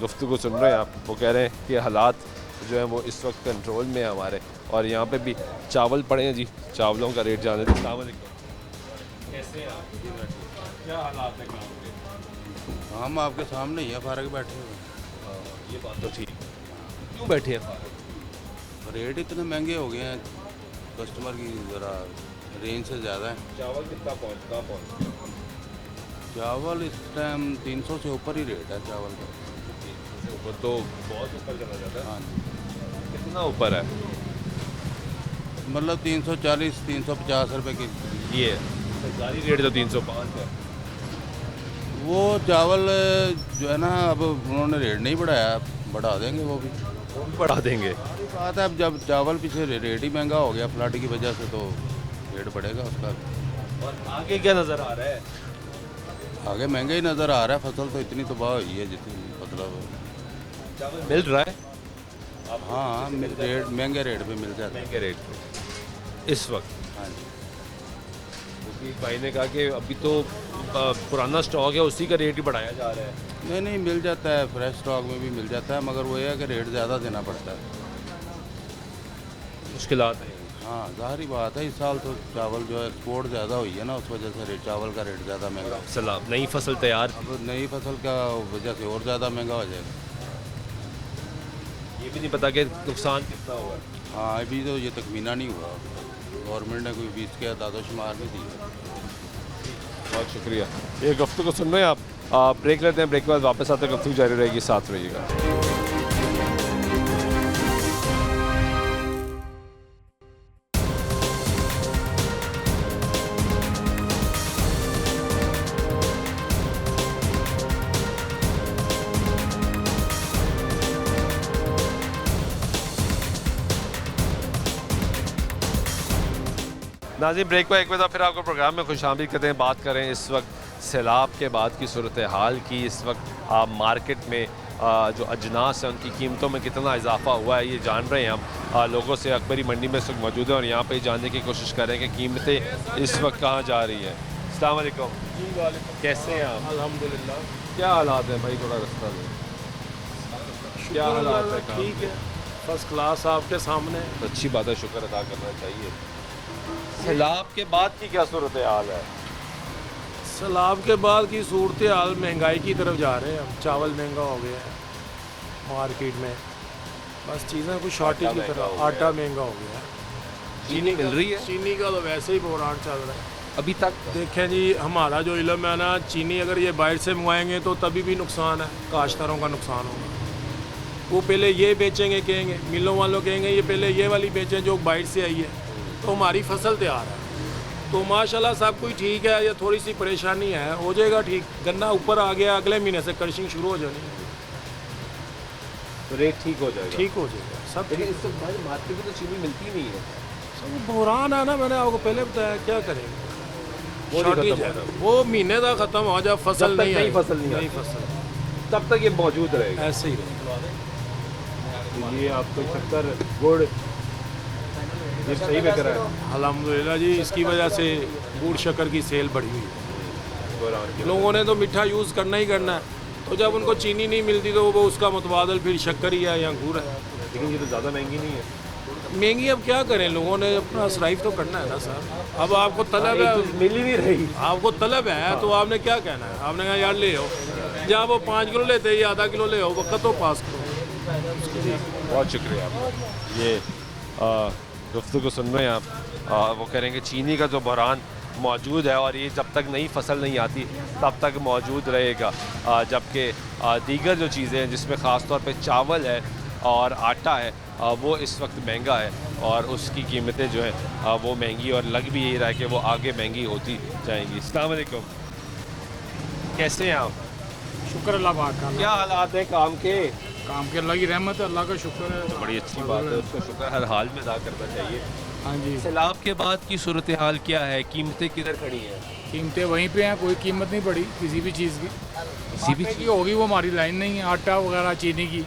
गुफ्तगू सुन रहे हैं आप, वो कह रहे हैं कि हालात जो है वो इस वक्त कंट्रोल में है हमारे, और यहाँ पे भी चावल पड़े हैं जी, चावलों का रेट जाने दें। कैसे हैं आप? क्या हालात है काम के? हम आपके सामने ही है, फारग बैठे हुए। ये बात तो ठीक। क्यों बैठे हैं फारग? रेट इतने महंगे हो गए हैं, कस्टमर की ज़रा रेंज से ज़्यादा है। चावल कितना पहुँचता चावल इस टाइम 300 से ऊपर ही रेट है चावल का। ऊपर तो बहुत ऊपर चला जाता है। हाँ जी, कितना ऊपर है? मतलब 340 350 रुपए की। ये सरकारी रेट तो 305 है। वो चावल जो है ना, अब उन्होंने रेट नहीं बढ़ाया, बढ़ा देंगे वो भी। बढ़ा देंगे। बात है, अब जब चावल पीछे रेट ही महंगा हो गया फ्लड की वजह से, तो रेट बढ़ेगा उसका। और आगे क्या नज़र आ रहा है? आगे महंगा ही नज़र आ रहा है, फसल तो इतनी तबाह हुई है जितनी, मतलब चावल मिल रहा है हाँ, रेट महंगे रेट पे मिल जाता है। महंगे रेट पे इस वक्त? हाँ जी, क्योंकि भाई ने कहा कि अभी तो पुराना स्टॉक है, उसी का रेट ही बढ़ाया जा रहा है। नहीं मिल जाता है, फ्रेश स्टॉक में भी मिल जाता है, मगर वो ये है कि रेट ज़्यादा देना पड़ता है। मुश्किलात है। हाँ, ज़ाहिर बात है, इस साल तो चावल जो है एक्सपोर्ट ज़्यादा हुई है ना, उस वजह से चावल का रेट ज़्यादा महंगा। सलाम, नई फसल तैयार, अब नई फसल का वजह से और ज़्यादा महंगा हो जाएगा। ये भी नहीं पता कि नुकसान कितना हुआ है। हाँ, अभी तो ये तखमीना नहीं हुआ, गवर्नमेंट ने कोई बीज के दादोशुमार नहीं दी। बहुत शुक्रिया। ये गुफ्तगू को सुन रहे हैं आप। ब्रेक लेते हैं, ब्रेक के बाद वापस आते हैं, गुफ्तगू जारी रहेगी, साथ रहिएगा। नाज़रीन, ब्रेक को एक बजे फिर आपको प्रोग्राम में खुशामदीद करते हैं। बात करें इस वक्त सैलाब के बाद की सूरत हाल की। इस वक्त मार्केट में जो अजनास हैं उनकी कीमतों में कितना इजाफा हुआ है ये जान रहे हैं हम। लोगों से अकबरी मंडी में इस वक्त मौजूद हैं और यहाँ पे जानने की कोशिश कर रहे हैं कि कीमतें इस वक्त कहाँ जा रही हैं। अस्सलाम वालेकुम। कैसे हैं आप? अल्हम्दुलिल्लाह। क्या हालात हैं भाई? थोड़ा रास्ता दें। क्या हालात है? ठीक है, फर्स्ट क्लास आपके सामने। अच्छी बात है, शुक्र अदा करना चाहिए। सैलाब के बाद की क्या सूरत हाल है? सैलाब के बाद की सूरत हाल, महंगाई की तरफ जा रहे हैं हम। चावल महंगा हो गया है मार्केट में, बस चीज़ें कुछ शॉर्टेज की तरफ। आटा महंगा हो गया है, चीनी मिल रही है? चीनी का तो वैसे ही बहरान चल रहा है अभी तक। देखें जी, हमारा जो इल्म है ना, चीनी अगर ये बाहर से मंगवाएंगे तो तभी भी नुकसान है, काश्तकारों का नुकसान होगा। वो पहले ये बेचेंगे, कहेंगे मिलों वालों कहेंगे ये पहले ये वाली बेचें जो बाहर से आई है, तो हमारी फसल तैयार है। तो माशाल्लाह सब कुछ ठीक है, या थोड़ी सी परेशानी है, हो जाएगा ठीक। गन्ना ऊपर आ गया, अगले महीने से क्रशिंग शुरू हो जानी है, तो रेट ठीक हो जाएगा। ठीक हो जाएगा सब। लेकिन इस वक्त मार्केट में तो चीनी मिलती नहीं है। सब बहरान है ना, मैंने आपको पहले बताया, क्या करेंगे। शॉर्टेज है, वो महीने तक खत्म हो जाए, फसल नहीं आई, फसल नहीं फसल, तब तक ये मौजूद रहेगा, ऐसे ही रहेगा। तो ये आपको शक्कर गुड़ ये सही में करा है अल्हम्दुलिल्लाह जी। इसकी वजह से गुड़ शक्कर की सेल बढ़ी हुई है। लोगों ने तो मीठा यूज़ करना ही करना है, तो जब उनको चीनी नहीं मिलती तो वो उसका मुतबादल फिर शक्कर ही है या गुड़ है। लेकिन ये तो ज़्यादा महंगी नहीं है। महंगी अब क्या करें, लोगों ने अपना सराइफ तो करना है ना सर। अब आपको तलब है, मिल ही नहीं रही, आपको तलब है तो आपने क्या कहना है, आपने कहा यार ले आओ, जहाँ वो 5 किलो लेते या आधा किलो ले आओ, वक्त तो पास करो। बहुत शुक्रिया आपका। ये गुफ्तगू को सुन रहे हैं आप। वो कह रहे हैं कि चीनी का जो बहरान मौजूद है और ये जब तक नई फसल नहीं आती तब तक मौजूद रहेगा, जबकि दीगर जो चीज़ें हैं जिसमें ख़ास तौर पे चावल है और आटा है वो इस वक्त महंगा है और उसकी कीमतें जो है वो महंगी, और लग भी यही रहा है कि वो आगे महंगी होती जाएंगी। अस्सलाम वालेकुम, कैसे हैं आप? शुक्र अल्लाह पाक का। क्या हालात हैं काम के? काम के अल्लाह की रहमत है, अल्लाह का शुक्र है। बड़ी अच्छी बात है, उसका शुक्र हर हाल में अदा करना चाहिए। हाँ जी। सैलाब के बाद की सूरत हाल क्या है? कीमतें किधर खड़ी हैं? कीमतें वहीं पे हैं, कोई कीमत नहीं बढ़ी किसी भी चीज़ की। किसी भी की होगी वो हमारी लाइन नहीं है, आटा वगैरह चीनी की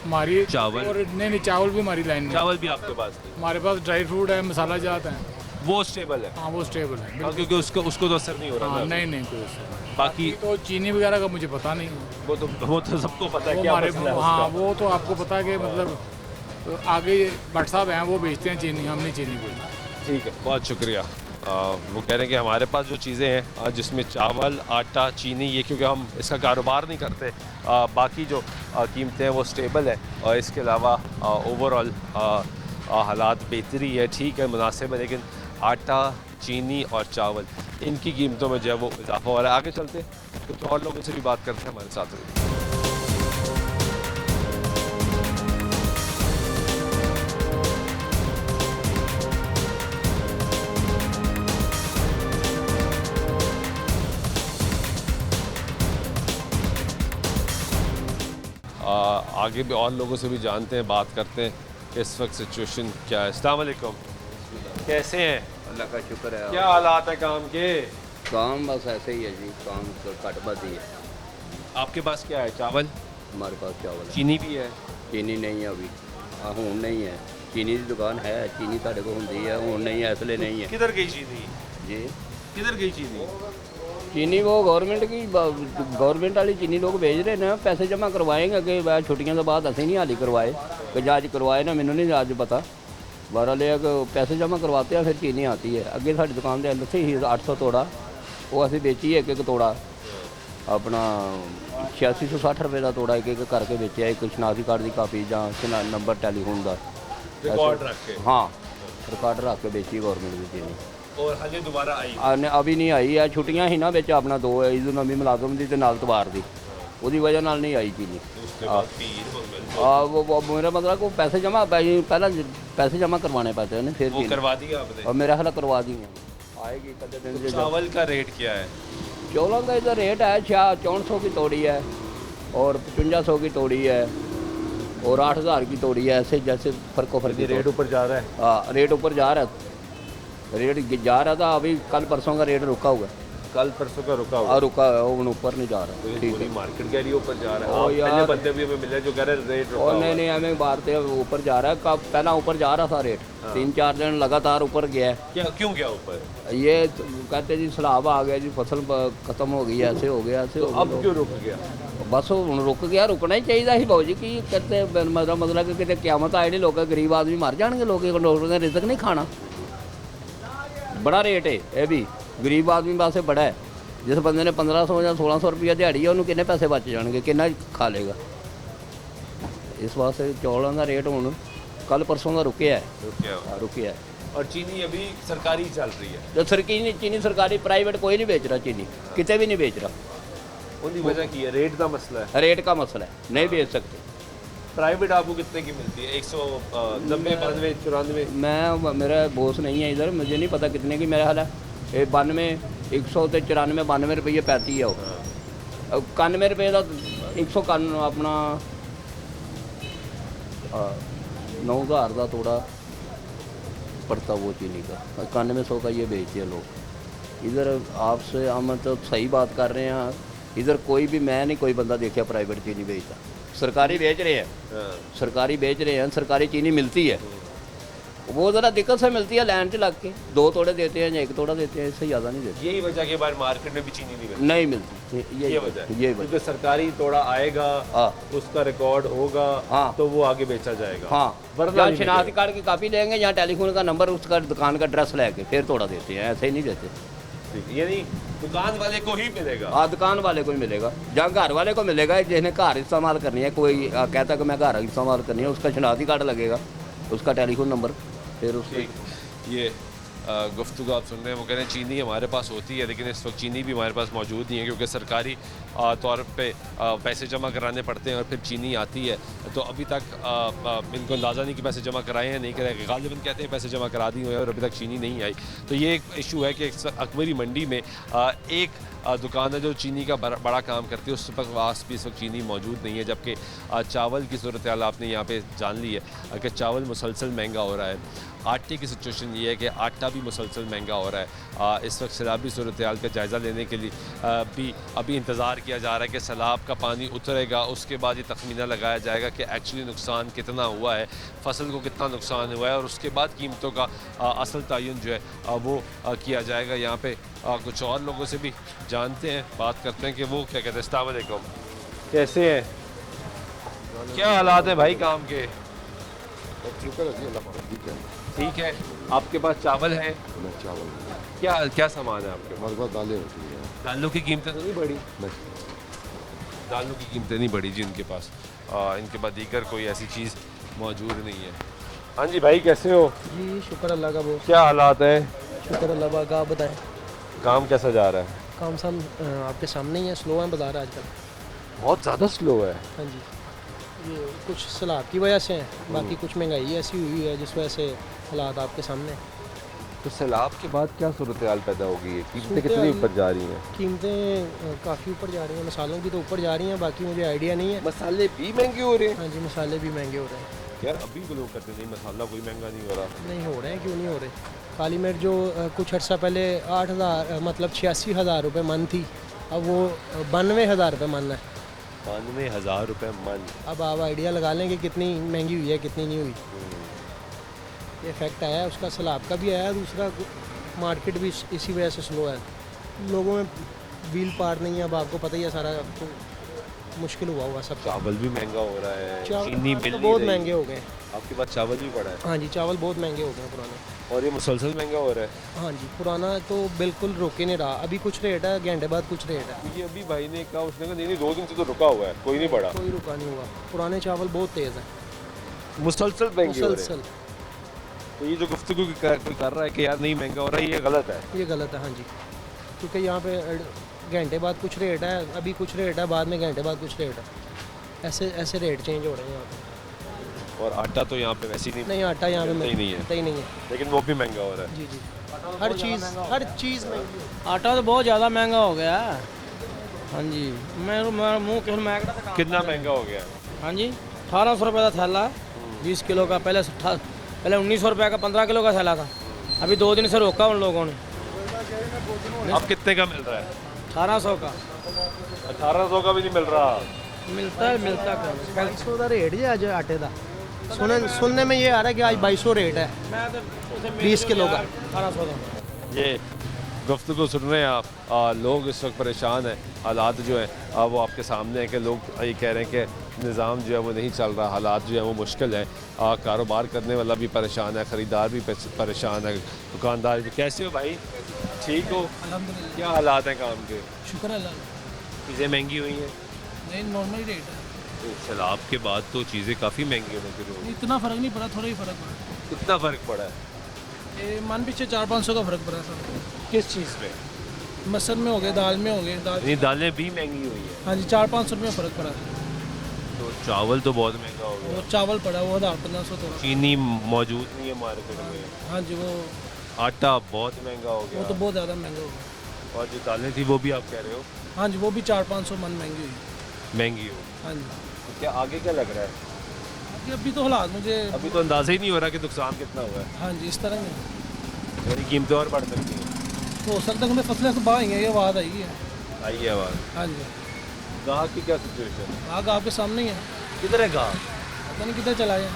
हमारी। चावल? और नहीं, चावल भी हमारी लाइन नहीं। चावल भी आपके पास नहीं? हमारे पास ड्राई फ्रूट है, मसाला जात है, वो स्टेबल है। हाँ वो स्टेबल है, क्योंकि उसको तो असर नहीं हो रहा। हाँ, नहीं कोई असर। बाकी तो चीनी वगैरह का मुझे पता नहीं, वो तो सबको पता है क्या हमारे। मसला है हाँ, उसका। वो तो आपको पता है कि मतलब आगे भट्ट साहब हैं वो बेचते हैं चीनी, हम नहीं चीनी बेचते। ठीक है, बहुत शुक्रिया। वो कह रहे हैं कि हमारे पास जो चीज़ें हैं जिसमें चावल, आटा, चीनी, ये क्योंकि हम इसका कारोबार नहीं करते, बाकी जो कीमतें हैं वो स्टेबल है, और इसके अलावा ओवरऑल हालात बेहतरी है, ठीक है, मुनासिब है, लेकिन आटा, चीनी और चावल इनकी कीमतों में जो है वो इजाफा हो रहा है। आगे चलते कुछ और लोगों से भी बात करते हैं, हमारे साथ रहिए। आगे भी और लोगों से भी जानते हैं, बात करते हैं कि इस वक्त सिचुएशन क्या है। अस्सलाम वालेकुम, कैसे हैं? अल्लाह का शुक्र है। क्या हालात है काम के? काम बस ऐसे ही है जी, काम तो कटबद ही है। आपके पास क्या है? चावल? हमारे पास चावल है। चीनी भी है? चीनी नहीं है अभी, हूँ नहीं है। चीनी की दुकान है, चीनी साढ़े को होंगी है, हूँ नहीं है, इसलिए नहीं है। किधर गई चीनी जी? किधर गई चीनी? चीनी वो गवर्नमेंट की, गवर्नमेंट वाली चीनी लोग भेज रहे हैं, पैसे जमा करवाएंगे कि छुट्टियों के बाद असें नहीं हाली करवाए कि जज करवाए ना, मैनू नहीं अज पता। बहरहाल ये पैसे जमा करवाते हैं फिर चीनी आती है। अगे साड़ी दुकान के अंदर से ही 800 तोड़ा वो असी बेची है, एक तोड़ा अपना 8660 रुपये का तोड़ा एक करके बेचा। एक शनाख्ती कार्ड की कापी या नंबर टैलीफोन का रिकॉर्ड रख के? हाँ, रिकॉर्ड रख के बेची गवर्नमेंट की चीनी। और हजे दोबारा आई? अभी नहीं आई है, छुट्टियां ही ना बेच अपना 2 ईद नवी मुलाजम की नाल तवार दी, उसकी वजह नाल नहीं आई चीनी। वो मेरा मतलब को पैसे जमा पहला पैसे जमा करवाने पड़ते हैं फिर वो करवा दिया आपने? और मेरा ख्याल करवा दी आएगी कदे दिन। चावल का रेट क्या है? चावलों का इधर रेट है 6400 की तोड़ी है और 5500 की तोड़ी है और 8000 की तोड़ी है। ऐसे जैसे फर्को फर्क रेट ऊपर जा रहा है? हाँ, रेट ऊपर जा रहा है, रेट जा रहा था। अभी कल परसों का रेट रुका हुआ है। कल परसों का रुका हुआ? रुका है, वो ऊपर नहीं जा रहा। तो पूरी मार्केट कह रही है ऊपर जा रहा है। पहले बंदे भी हमें मिले जो कह रहे हैं रेट रुका हुआ है। नहीं हमें बात है ऊपर जा रहा है। कब पहला ऊपर जा रहा था रेट, 3-4 दिन लगातार ऊपर गया है। क्या क्यों गया ऊपर? ये कहते जी सैलाब आ गया जी, फसल खत्म हो गई, ऐसे हो गया, ऐसे हो गया। अब क्यों रुक गया? बस हूँ रुक गया, रुकना ही चाहिए ही भाऊ जी। की कहते मतलब कि कितने क्यामत आए नहीं, लोग गरीब आदमी मर जाएंगे, लोग ने रिजक नहीं खाना। बड़ा रेट है ये भी, गरीब आदमी वास्ते बड़ा है। जिस बंदे ने 1500 या 1600 रुपया दिहाड़ी है, उन्होंने कितने पैसे बच जाएंगे, कितना खा लेगा। इस वास्ते चौलों का रेट हूँ कल परसों का रुके है। और चीनी अभी सरकारी चल रही है? जो चीनी सरकारी, प्राइवेट कोई नहीं बेच रहा चीनी, कितने भी नहीं बेच रहा। उनकी वजह की है? रेट का मसला है? रेट का मसला है, नहीं बेच सकते। प्राइवेट आपको कितने की मिलती है? 190, 92, 94? मैं, मेरा बॉस नहीं है इधर, मुझे नहीं पता कितने की। मेरा हाल है 92, 100 तो 94, 92 रुपये पैती है वो। 91 रुपये का 191 अपना 9000 का तोड़ा पड़ता वो चीनी का। 9100 का ये बेचते हैं लोग इधर। आपसे हम तो सही बात कर रहे हैं। इधर कोई भी, मैं नहीं कोई बंदा देखा प्राइवेट चीनी बेचता। सरकारी बेच रहे हैं, सरकारी बेच रहे हैं, सरकारी चीनी मिलती है। वो ज़रा दिक्कत से मिलती है, लाइन से लग के 2 तोड़े देते हैं या 1 तोड़ा देते हैं, इससे ज़्यादा नहीं देते। यही वजह के बाद मार्केट में भी चीनी नहीं मिलती। ये वजह ये क्योंकि सरकारी तोड़ा आएगा, उसका रिकॉर्ड होगा, तो वो आगे बेचा जाएगा। हाँ, शनाख्ती कार्ड की कापी लेंगे या टेलीफोन का नंबर, उसका दुकान का एड्रेस लेके फिर तोड़ा देते हैं, ऐसे ही नहीं देते। यानी दुकान वाले को ही मिलेगा? हाँ, दुकान वाले को ही मिलेगा, जहाँ घर वाले को मिलेगा। जिन्हें घर इस्तेमाल करनी है, कोई कहता है कि मैं घर इस्तेमाल करनी है, उसका शनाख्ती कार्ड लगेगा, उसका टेलीफोन नंबर, फिर उसके। ये गुफ्तगू आप सुन रहे हैं, वो कह रहे हैं चीनी हमारे पास होती है, लेकिन इस वक्त चीनी भी हमारे पास मौजूद नहीं है, क्योंकि सरकारी तौर पे पैसे जमा कराने पड़ते हैं और फिर चीनी आती है। तो अभी तक इनको अंदाज़ा नहीं कि पैसे जमा कराए हैं, नहीं कराए। गालिबन कहते हैं पैसे जमा करा दी हुए और अभी तक चीनी नहीं आई। तो ये एक इशू है कि अकबरी मंडी में एक दुकान है जो चीनी का बड़ा काम करती है, उस पास भी इस वक्त चीनी मौजूद नहीं है। जबकि चावल की सूरत हाल आपने यहाँ पे जान ली है कि चावल मुसलसल महंगा हो रहा है। आटे की सिचुएशन ये है कि आटा भी मुसलसल महंगा हो रहा है। इस वक्त सैलाबी सूरत हाल का जायज़ा लेने के लिए भी अभी इंतज़ार किया जा रहा है कि सैलाब का पानी उतरेगा, उसके बाद ये तखमीना लगाया जाएगा कि एक्चुअली नुकसान कितना हुआ है, फसल को कितना नुकसान हुआ है, और उसके बाद कीमतों का असल तयन जो है वो किया जाएगा। यहाँ पे कुछ और लोगों से भी जानते हैं, बात करते हैं कि वो क्या कहते हैं। अस्सलाम वालेकुम, कैसे हैं? क्या हालात हैं भाई काम के? ठीक है। आपके पास चावल है? चावल क्या क्या सामान है आपके? हमारे पास दालें होती हैं। दालों की कीमतें तो नहीं बढ़ी? नहीं, दालों की कीमतें नहीं बढ़ी जी इनके पास। इनके पास दीगर कोई ऐसी चीज़ मौजूद नहीं है। हाँ जी भाई, कैसे हो? जी शुक्र अल्लाह का। बहुत क्या हालात हैं? शुक्र अल्लाह का। आप बताएं, काम कैसा जा रहा है? काम सब आपके सामने ही है। स्लो है बाज़ार आजकल, बहुत ज़्यादा स्लो है। हाँ जी, ये कुछ सैलाब की वजह से है, बाकी कुछ महंगाई ऐसी हुई है जिस वजह से हालात आपके सामने हैं। तो सैलाब के बाद क्या सूरत हाल पैदा होगी? है कीमतें कितनी ऊपर जा रही हैं? कीमतें काफ़ी ऊपर जा रही हैं, मसालों की तो ऊपर जा रही हैं, बाकी मुझे आइडिया नहीं है। मसाले भी महंगे हो रहे हैं? हाँ जी, मसाले भी महंगे हो रहे हैं। यार अभी भी लोग कहते नहीं मसाला कोई महंगा नहीं हो रहा। नहीं हो रहे हैं, क्यों नहीं हो रहे? काली मिर्च जो कुछ अर्सा पहले 8,000 मतलब 86,000 रुपये मन थी, अब वो 92,000 रुपये मन है। 92,000 रुपये मन। अब आप आइडिया लगा लें कि कितनी महंगी हुई है, कितनी नहीं हुई। ये इफेक्ट आया है उसका, सैलाब का भी आया, दूसरा मार्केट भी इसी वजह से स्लो है। लोगों में व्हील पार नहीं है, अब आपको पता ही है सारा, आपको मुश्किल हुआ सब। चावल भी महंगा हो रहा है, चीनी मिल तो बहुत महंगे हो गए। आपके पास चावल भी पड़ा है? हाँ जी, चावल बहुत महंगे हो गए पुराने। और ये मुसलसल महंगा हो रहा है? हाँ जी, पुराना तो बिल्कुल रुके नहीं रहा। अभी कुछ रेट है, घंटे बाद कुछ रेट है। ये अभी भाई ने कहा, उसने कहा नहीं 2 दिन से तो रुका हुआ है, कोई नहीं बढ़ा। कोई रुका नहीं हुआ। पुराने चावल बहुत तेज़ है, मुसलसल महंगे हो रहे हैं। मुसलसल। तो ये जो गुफ्तगू कर रहा है कि यार नहीं महंगा हो रहा है, ये गलत है। ये गलत है, हाँ जी, क्योंकि यहाँ पे घंटे बाद कुछ रेट है, अभी कुछ रेट है, बाद में घंटे बाद कुछ रेट है। ऐसे रेट चेंज हो रहे हैं यहाँ पे। और आटा तो यहाँ पे वैसे ही नहीं, आटा यहाँ पे नहीं है, लेकिन वो भी महंगा हो रहा है। जी जी, हर चीज़ महंगी। आटा तो बहुत ज़्यादा महंगा हो गया है। हाँ जी, मैं मुँह के कितना महंगा हो गया? हाँ जी, 1800 रुपये का थैला है 20 किलो का। पहले 1900 रुपये का 15 किलो का थैला था। अभी 2 दिन से रोका उन लोगों ने। अब कितने का मिल रहा है? 1800 का। 1800 का भी नहीं मिल रहा। मिलता है 2200 का रेट है आज आटे का। सुनने में ये आ रहा है कि आज 2200 रेट है 20 किलो का। 1800 का। ये गुफ्तगू सुन रहे हैं आप, लोग इस वक्त परेशान हैं। हालात जो है वो आपके सामने है कि लोग ये कह रहे हैं कि निज़ाम जो है वो नहीं चल रहा, हालात जो है वो मुश्किल है। कारोबार करने वाला भी परेशान है, ख़रीदार भी परेशान है, दुकानदार भी। कैसे हो भाई? ठीक हो? अल्हम्दुलिल्लाह। क्या हालात हैं काम के? शुक्र अल्लाह। चीज़ें महंगी हुई हैं? नहीं, नॉर्मल रेट है। तो सैलाब के बाद तो चीज़ें काफ़ी महंगी होने शुरू हो गई। इतना फ़र्क नहीं पड़ा, थोड़ा ही फ़र्क पड़ा। कितना फ़र्क पड़ा है? ये मान पीछे 400-500 का फ़र्क पड़ा सर। किस चीज़ पे? मसल में हो गए, दाल में हो गए। दालें भी महंगी हुई है? हाँ जी, 400-500 रुपये फ़र्क पड़ा। तो चावल तो बहुत महंगा हो गया। वो चावल पड़ा, वो 1500 थोड़ा। चीनी मौजूद नहीं है मार्केट में। हाँ जी, वो आटा बहुत महंगा हो गया। वो तो बहुत ज़्यादा महंगा हो गया। और जो दालें थी वो भी आप कह रहे हो? हाँ जी, वो भी 400-500 मन महंगी हुई। हाँ जी। तो क्या आगे क्या लग रहा है? अभी तो हालात मुझे अभी तो अंदाज़ा ही नहीं हो रहा कि नुकसान कितना हुआ है। हाँ जी, इस तरह नहीं। मेरी कीमतें और बढ़ सकती हैं। तो हो सकता है हमें फसलें से बाहर ये आवाज़ आई है। आई है आवाज़? हाँ जी। गाहक की क्या सिचुएशन? गाहक आपके सामने ही है। किधर है गाहक? पता नहीं किधर चला है,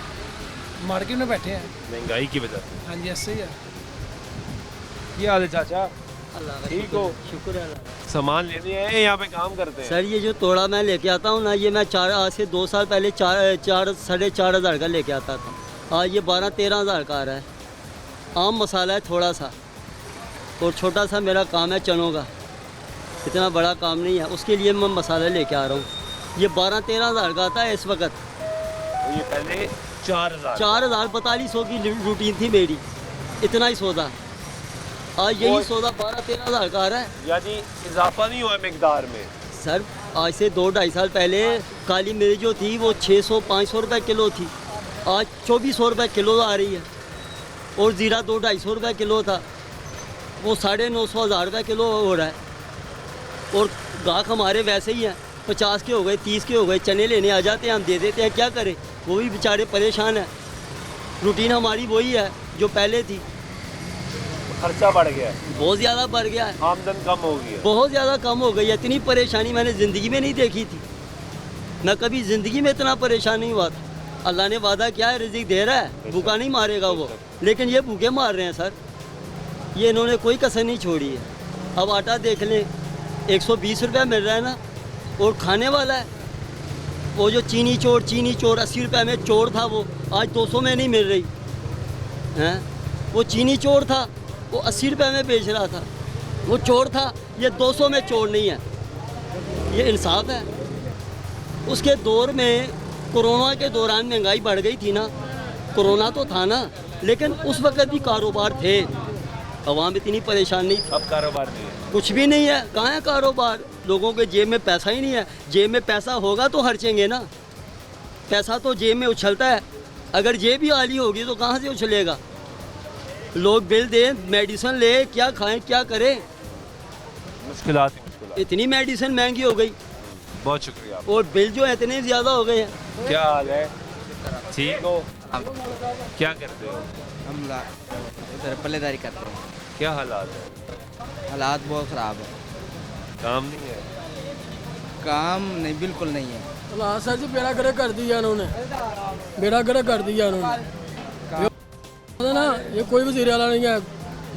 मार्केट में बैठे हैं महंगाई की वजह से। हाँ जी, ऐसे ही है। क्या हाल है चाचा? ठीक हो? शुक्र है। सामान लेने आए यहाँ पे काम करते हैं? सर ये जो तोड़ा मैं लेके आता हूँ ना, ये मैं आज से 2 साल पहले 4,500 का लेके आता था। आज ये 12-13 हज़ार का आ रहा है। आम मसाला है थोड़ा सा, और छोटा सा मेरा काम है चनों का, इतना बड़ा काम नहीं है। उसके लिए मैं मसाला लेके आ रहा हूँ। ये 12-13 हज़ार का आता है इस वक्त। ये पहले 4,000 4200 की रूटीन थी मेरी, इतना ही सौदा। आज यही सौदा 12-13 हज़ार का आ रहा है। यानी इजाफा नहीं हुआ मिकदार में? सर आज से 2-2.5 साल पहले काली मिर्च जो थी वो 600-500 रुपये किलो थी, आज 2400 रुपये किलो आ रही है। और ज़ीरा 200-250 रुपये किलो था, वो 950-1000 रुपये किलो हो रहा है। और गाहक हमारे वैसे ही हैं, 50 के हो गए, 30 के हो गए, चने लेने आ जाते हैं, हम दे देते हैं, क्या करें? वो भी बेचारे परेशान हैं। रूटीन हमारी वही है जो पहले थी। खर्चा बढ़ गया है? बहुत ज़्यादा बढ़ गया है। आमदन कम हो गई है? बहुत ज़्यादा कम हो गई है। इतनी परेशानी मैंने ज़िंदगी में नहीं देखी थी। मैं कभी ज़िंदगी में इतना परेशान नहीं हुआ था। अल्लाह ने वादा किया है, रिज़िक दे रहा है, भूखा नहीं मारेगा वो, लेकिन ये भूखे मार रहे हैं सर। ये इन्होंने कोई कसर नहीं छोड़ी है। अब आटा देख लें, 120 रुपये मिल रहा है ना, और खाने वाला है। वो जो चीनी चोर 80 रुपये में चोर था, वो आज 200 में नहीं मिल रही हैं। वो चीनी चोर था, वो 80 रुपये में बेच रहा था, वो चोर था। ये 200 में चोर नहीं है, ये इंसाफ है। उसके दौर में कोरोना के दौरान महंगाई बढ़ गई थी ना, कोरोना तो था ना, लेकिन उस वक्त भी कारोबार थे, अवाम इतनी परेशान नहीं थी। अब कारोबार नहीं है, कुछ भी नहीं है, कहाँ है कारोबार? लोगों के जेब में पैसा ही नहीं है। जेब में पैसा होगा तो खर्चेंगे ना, पैसा तो जेब में उछलता है, अगर जेब ही आली होगी तो कहाँ से उछलेगा? लोग बिल दें, मेडिसिन ले, क्या खाएं क्या करें? मुश्किलात इतनी मेडिसिन महंगी हो गई, बहुत शुक्रिया। और बिल जो है इतने ज़्यादा हो गए हैं। क्या हाल है? ठीक हो? क्या करते हो? हम इधर पल्लेदारी करते हैं। क्या हालात है? हालात बहुत ख़राब है। काम नहीं है? काम नहीं, बिल्कुल नहीं है। हाँ सर जी, बेड़ा गर्क कर दिया उन्होंने, बेड़ा गर्क कर दिया उन्होंने ना। ये कोई वज़ीर आला नहीं है,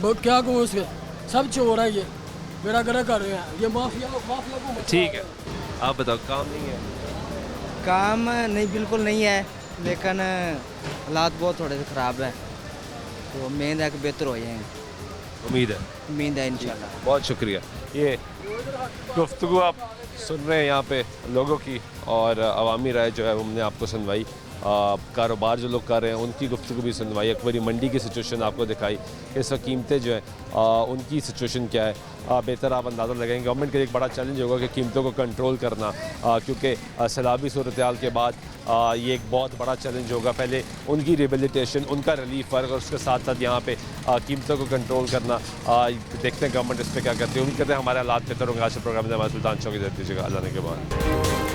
क्या कहूँ उसके, सब चोर है, ये बेड़ा गर्क कर रहे हैं, ये माफिया को। ठीक है, आप बताओ, काम नहीं है? काम नहीं, बिल्कुल नहीं है, लेकिन हालात बहुत थोड़े से ख़राब है, तो उम्मीद है कि बेहतर हो जाएंगे। उम्मीद है इंशाल्लाह। बहुत शुक्रिया। ये गुफ्तगू आप सुन रहे हैं यहाँ पे लोगों की, और अवामी राय जो है हमने आपको सुनवाई, कारोबार जो लोग कर रहे हैं उनकी गुफ्तगू भी सुनवाई, अकबरी मंडी की सिचुएशन आपको दिखाई, इस वक्त कीमतें जो हैं उनकी सिचुएशन क्या है, बेहतर आप अंदाज़ा लगाएंगे। गवर्नमेंट के लिए एक बड़ा चैलेंज होगा कि कीमतों को कंट्रोल करना, क्योंकि सैलाबी सूरत हाल के बाद ये एक बहुत बड़ा चैलेंज होगा। पहले उनकी रिहेबिलिटेशन, उनका रिलीफ वर्क, और उसके साथ साथ यहाँ पे कीमतों को कंट्रोल करना। देखते हैं गवर्नमेंट इस पर क्या करती है। उम्मीद करते हैं हमारे हालात बेहतर होंगे। आज के प्रोग्राम में हमारे सुल्तान चौकी दे दीजिएगा अल्लाह ने के बाद।